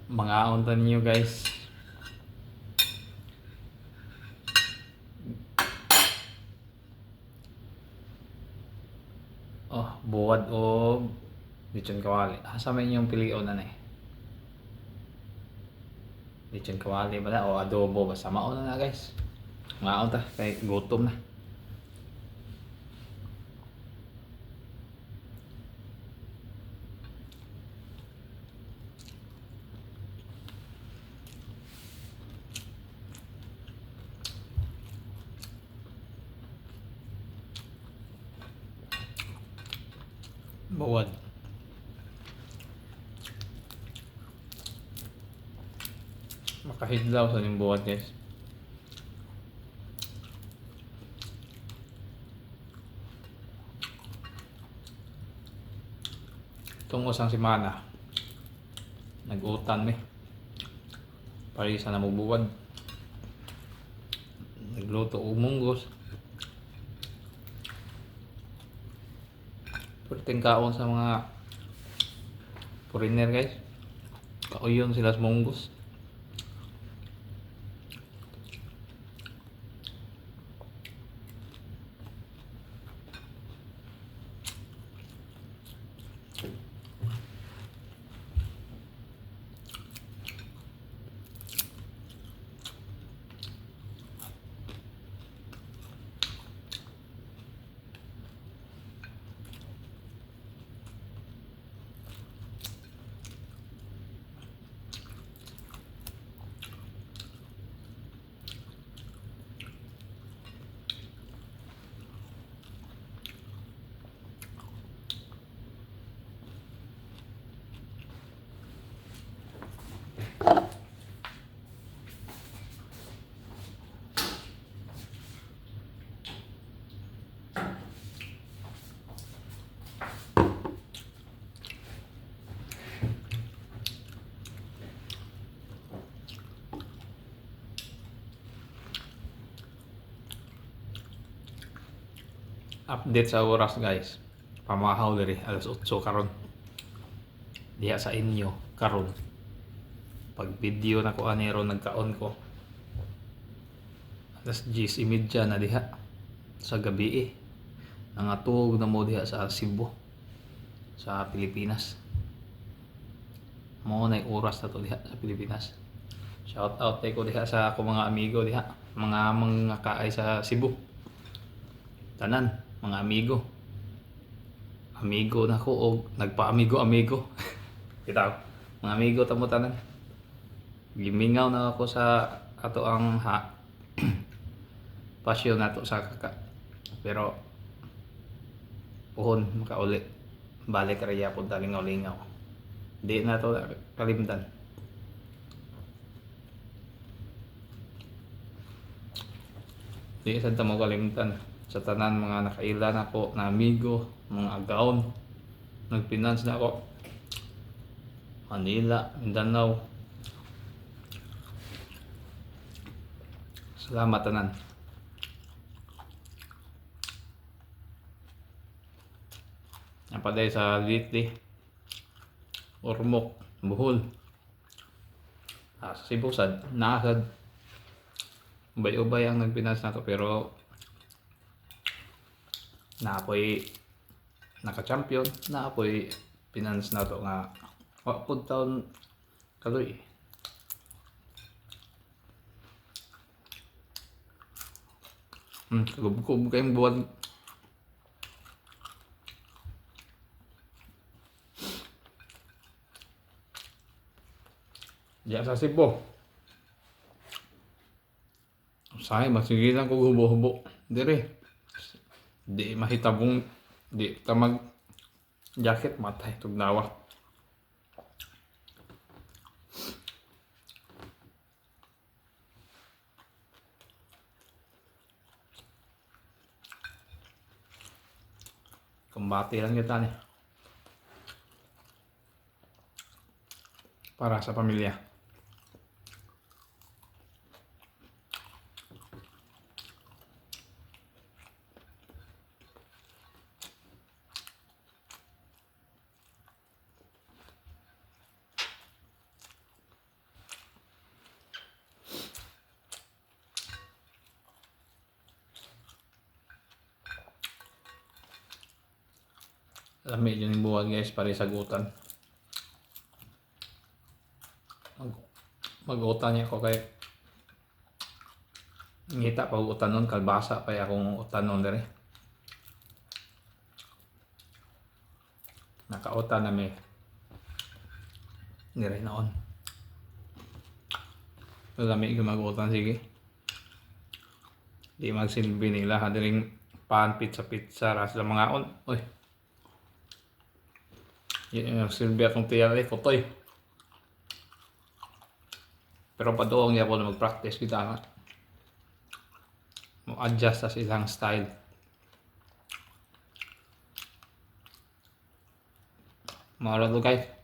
Mga untan niyo guys. Oh, buwad o lechon kawali. Asa man yung pilion na eh. Lechon kawali ba na o adobo basta mauna na guys. Mga unta kay gutom na. Buwad. Makahidlaw sa yung buwad guys. Itong usang simana nag-utan mi parisa na magbuwad, nagluto og munggos perting kaon sa mga foreigner guys, kauyon sila sa munggos. Update sa oras guys, pamahaw diri alas 8 karon diha sa inyo karon. Pag video na ko anero nagkaon ko alas 10:30 na diha sa gabi nangatug na mo diha sa Cebu sa Pilipinas. Mo na oras na to diha sa Pilipinas. Shout out ko diha sa ako mga amigo diha, mga kaay sa Cebu. Tanan mga amigo na ko og nagpa-amigo kita mga amigo tamo tanan. Gimingaw na ako sa ato ang pasyon nato sa kaka, pero puhon makauli balik raya pud lingaw-lingaw di na to kalimtan. Di sad ta mo kalimtan sa tanan mga nakaila na ko na amigo, mga agaon. Nagpinance na ako Manila, Mindanao. Salamat tanan. Napaday sa Liti, Ormoc, Bohol. Sa Cebu sad, naasad. Ubay-ubay ang nagpinance na to pero naapoy naka-champion, naapoy finance na to nga wapod taon kaloy. Kagubkob kayong buwan. Diyan sa Cebu. Say, masigilan ko hubo-hubo. Dire. Di mahitabong, di tamag jacket matay tugnawa. Kumbati lang kita ni para sa pamilya. Lami yun yung buwan guys, pare sagutan. Mag-utan niya ako kay ngita pag utan nun, kalbasa pa akong utan nun dere. Nakautan na may dire noon. Lami gumag-utan sige. Di magsilbi nila hadiring pan pizza ras lang mga on. Oy. Yun yung silbi atong tiyari kotoy. Pero padoong niya po na mag-practice kita nga. Mo-adjust sa silang style. Mga to guys.